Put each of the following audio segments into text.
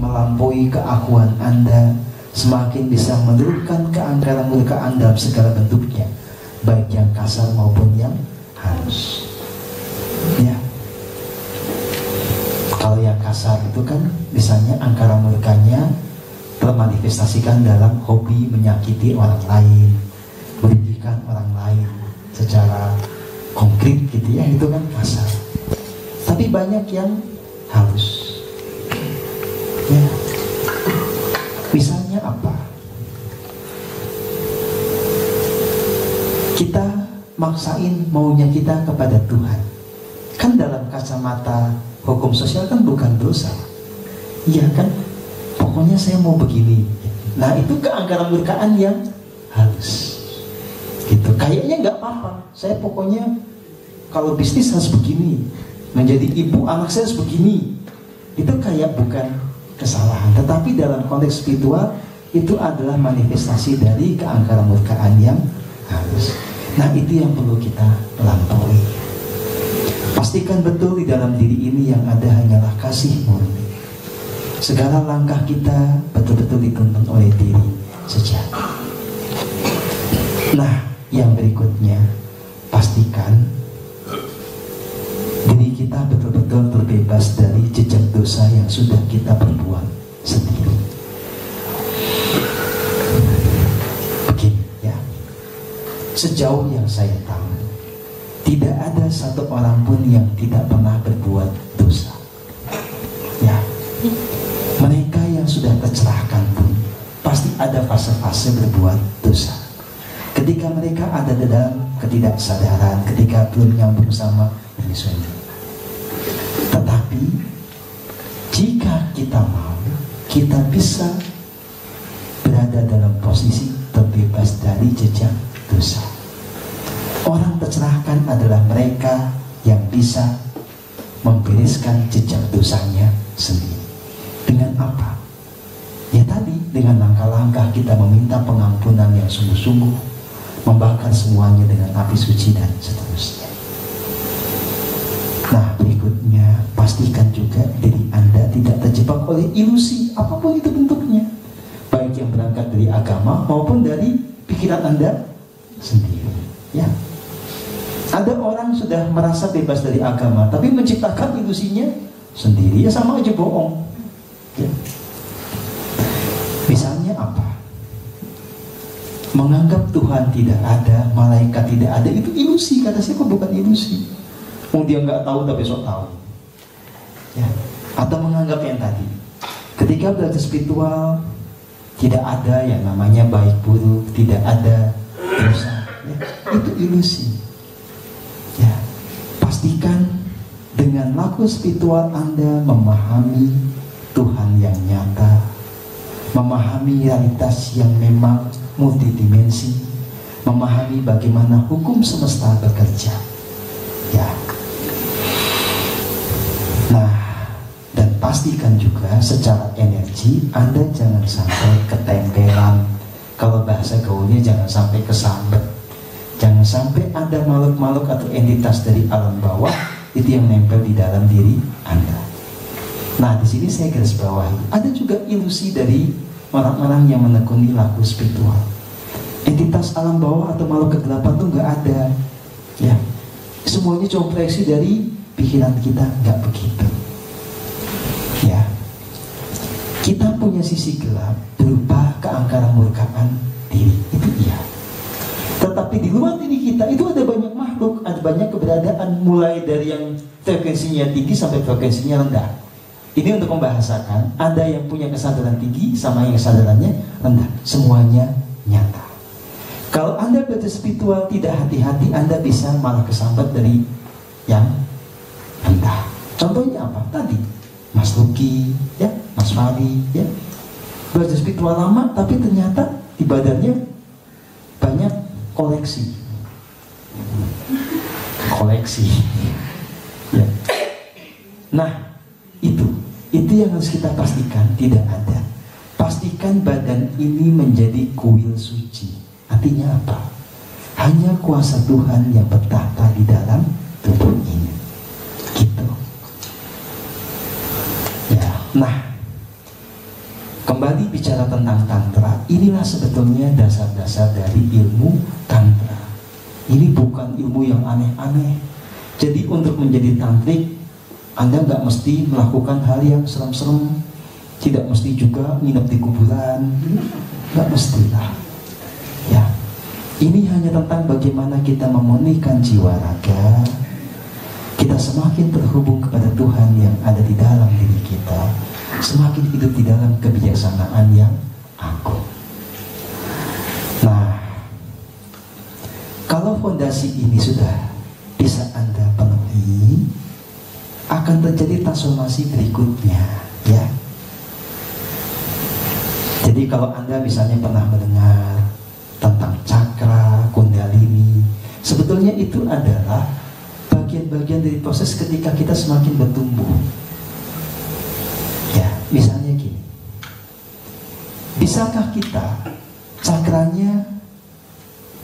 melampaui keakuan Anda, semakin bisa menurunkan keangkaran murka Anda dalam segala bentuknya, baik yang kasar maupun yang halus. Ya, kalau yang kasar itu kan misalnya angkara murkanya termanifestasikan dalam hobi menyakiti orang lain, merugikan orang lain secara konkret gitu ya, itu kan kasar. Tapi banyak yang halus. Ya, misalnya apa? Kita maksain maunya kita kepada Tuhan. Kan dalam kacamata hukum sosial kan bukan dosa. Iya kan? Pokoknya saya mau begini. Nah itu keangkaran murkaan yang halus. Gitu. Kayaknya nggak apa-apa. Saya pokoknya kalau bisnis harus begini, menjadi ibu anak saya harus begini. Itu kayak bukan kesalahan, tetapi dalam konteks spiritual itu adalah manifestasi dari keangkaran murkaan yang halus. Nah itu yang perlu kita lampaui. Pastikan betul di dalam diri ini yang ada hanyalah kasih murni. Segala langkah kita betul-betul dituntun oleh diri sejati. Nah yang berikutnya, pastikan diri kita betul-betul terbebas dari jejak dosa yang sudah kita perbuat sendiri. Begini ya, sejauh yang saya tahu, tidak ada satu orang pun yang tidak pernah berbuat dosa. Ya, mereka yang sudah tercerahkan pun pasti ada fase-fase berbuat dosa. Ketika mereka ada dalam ketidaksadaran, ketika belum nyambung sama suami. Tetapi jika kita mau, kita bisa berada dalam posisi terbebas dari jejak dosa. Orang tercerahkan adalah mereka yang bisa membereskan jejak dosanya sendiri. Dengan apa? Ya tadi, dengan langkah-langkah kita meminta pengampunan yang sungguh-sungguh, membakar semuanya dengan api suci dan seterusnya. Nah berikutnya, pastikan juga diri Anda tidak terjebak oleh ilusi apapun itu bentuknya, baik yang berangkat dari agama maupun dari pikiran Anda sendiri. Ya, ada orang sudah merasa bebas dari agama tapi menciptakan ilusinya sendiri, ya sama aja bohong. Ya. Misalnya apa? Menganggap Tuhan tidak ada, malaikat tidak ada, itu ilusi. Kata siapa? Bukan ilusi. Dia nggak tahu tapi besok tahu. Ya. Atau menganggap yang tadi, ketika belajar spiritual tidak ada yang namanya baik buruk, tidak ada dosa. Ya. Itu ilusi. Ya. Pastikan dengan laku spiritual Anda memahami Tuhan yang nyata, memahami realitas yang memang multidimensi, memahami bagaimana hukum semesta bekerja. Ya. Nah, dan pastikan juga secara energi Anda jangan sampai ketempelan. Kalau bahasa gaulnya jangan sampai kesambet. Jangan sampai ada makhluk-makhluk atau entitas dari alam bawah itu yang nempel di dalam diri Anda. Nah, di sini saya garis bawahi, ada juga ilusi dari orang-orang yang menekuni laku spiritual. Entitas alam bawah atau makhluk kegelapan itu nggak ada. Ya, semuanya cuma proyeksi dari pikiran kita, nggak begitu. Ya, kita punya sisi gelap berupa keangkaran murkaan diri, itu iya. Tetapi di luar diri kita itu ada banyak makhluk, ada banyak keberadaan, mulai dari yang frekuensinya tinggi sampai frekuensinya rendah. Ini untuk membahasakan, ada yang punya kesadaran tinggi sama yang kesadarannya rendah, semuanya nyata. Kalau Anda belajar spiritual tidak hati-hati, Anda bisa malah kesambat dari yang rendah. Contohnya apa? Tadi Mas Luki, ya, Mas Fadi, ya, belajar spiritual lama, tapi ternyata di badannya banyak koleksi. Ya. Nah, itu yang harus kita pastikan tidak ada. Pastikan badan ini menjadi kuil suci. Artinya apa? Hanya kuasa Tuhan yang bertahta di dalam tubuh ini. Gitu. Ya. Nah, kembali bicara tentang tantra, inilah sebetulnya dasar-dasar dari ilmu tantra. Ini bukan ilmu yang aneh-aneh. Jadi untuk menjadi tantrik, Anda nggak mesti melakukan hal yang serem-serem, tidak mesti juga nginep di kuburan, nggak mestilah. Ya, ini hanya tentang bagaimana kita memurnikan jiwa raga. Kita semakin terhubung kepada Tuhan yang ada di dalam diri kita, semakin hidup di dalam kebijaksanaan yang agung. Nah, kalau fondasi ini sudah bisa Anda penuhi, akan terjadi transformasi berikutnya, ya. Jadi kalau Anda misalnya pernah mendengar tentang cakra, kundalini, sebetulnya itu adalah bagian-bagian dari proses ketika kita semakin bertumbuh. Ya, misalnya gini, bisakah kita cakranya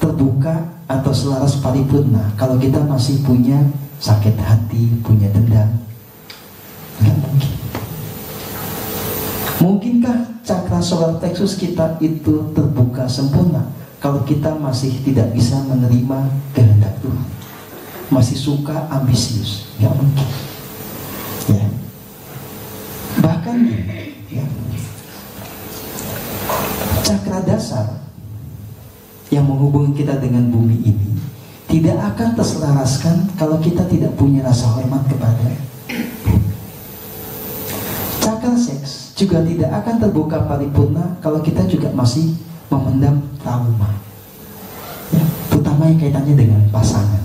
terbuka atau selaras paripurna kalau kita masih punya sakit hati, punya dendam? Nggak mungkin. Mungkinkah cakra solar plexus kita itu terbuka sempurna kalau kita masih tidak bisa menerima kehendak Tuhan, masih suka ambisius? Nggak mungkin, ya. Bahkan ya, cakra dasar yang menghubungi kita dengan bumi ini tidak akan terselaraskan kalau kita tidak punya rasa hormat kepada bumi. Cakra seks juga tidak akan terbuka paripurna kalau kita juga masih memendam trauma, ya, terutama yang kaitannya dengan pasangan.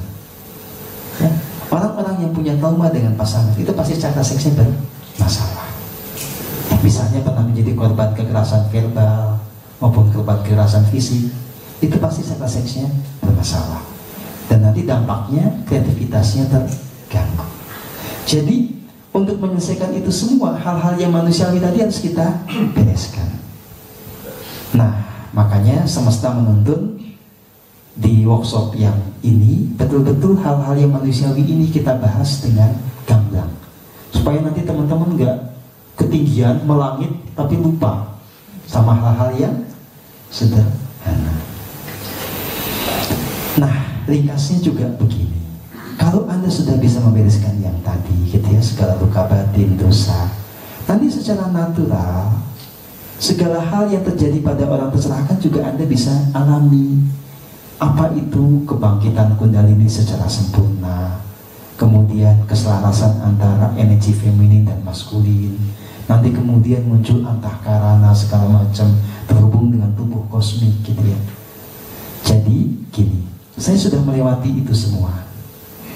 Ya, orang-orang yang punya trauma dengan pasangan itu pasti cakra seksnya bermasalah. Ya, misalnya pernah menjadi korban kekerasan verbal maupun korban kekerasan fisik, itu pasti cakra seksnya bermasalah. Dan nanti dampaknya kreativitasnya terganggu. Jadi untuk menyelesaikan itu semua, hal-hal yang manusiawi tadi harus kita bereskan. Nah, makanya semesta menuntun di workshop yang ini betul-betul hal-hal yang manusiawi ini kita bahas dengan gamblang, supaya nanti teman-teman nggak ketinggian melangit tapi lupa sama hal-hal yang sederhana. Nah, ringkasnya juga begini. Kalau Anda sudah bisa membereskan yang tadi, gitu ya, segala luka batin, dosa, nanti secara natural segala hal yang terjadi pada orang tercerahkan juga Anda bisa alami. Apa itu kebangkitan kundalini secara sempurna, kemudian keselarasan antara energi feminin dan maskulin, nanti kemudian muncul antahkarana segala macam terhubung dengan tubuh kosmik, gitu ya. Jadi gini, saya sudah melewati itu semua.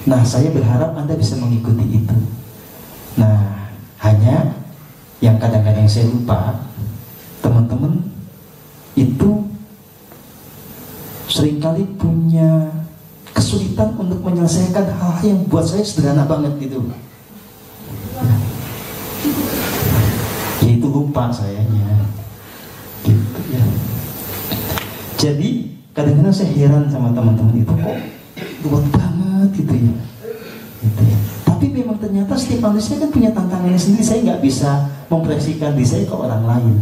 Nah, saya berharap Anda bisa mengikuti itu. Nah, hanya yang kadang-kadang saya lupa, teman-teman itu seringkali punya kesulitan untuk menyelesaikan hal-hal yang buat saya sederhana banget gitu. Yaitu lupa sayanya, gitu ya. Jadi kadang-kadang saya heran sama teman-teman itu, kok buat banget gitu ya. Gitu ya. Tapi memang ternyata setiap manusia kan punya tantangannya sendiri. Saya nggak bisa memproyeksikan diri saya ke orang lain.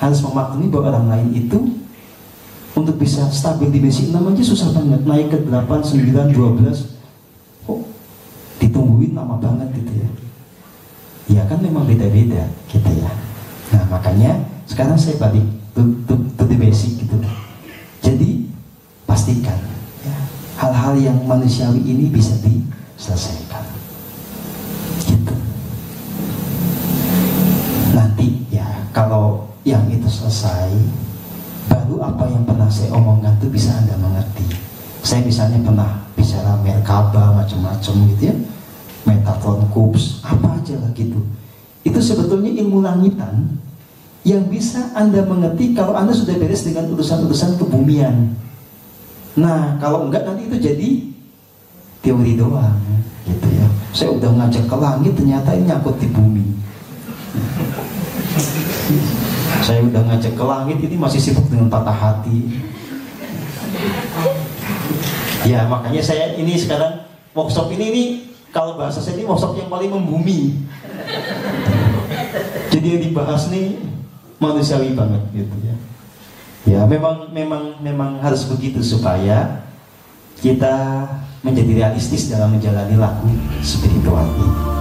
Harus memaklumi bahwa orang lain itu untuk bisa stabil di dimensi 6 aja susah banget. Naik ke 8, 9, 12 kok ditungguin lama banget gitu ya. Ya kan memang beda-beda gitu ya. Nah, makanya sekarang saya balik to the basic gitu. Jadi pastikan ya, hal-hal yang manusiawi ini bisa diselesaikan gitu. Nanti ya kalau yang itu selesai, baru apa yang pernah saya omongkan itu bisa Anda mengerti. Saya misalnya pernah bicara Merkaba macam-macam gitu ya, Metatron Kubs, apa aja lah gitu. Itu sebetulnya ilmu langitan yang bisa Anda mengerti kalau Anda sudah beres dengan urusan-urusan kebumian. Nah, kalau enggak nanti itu jadi teori doang gitu ya. Saya udah ngajak ke langit, ternyata ini nyangkut di bumi. Saya udah ngajak ke langit, ini masih sibuk dengan patah hati. Ya, makanya saya ini sekarang workshop ini kalau bahasa saya ini workshop yang paling membumi. Jadi yang dibahas nih manusiawi banget gitu ya. Ya memang harus begitu supaya kita menjadi realistis dalam menjalani laku spiritual ini.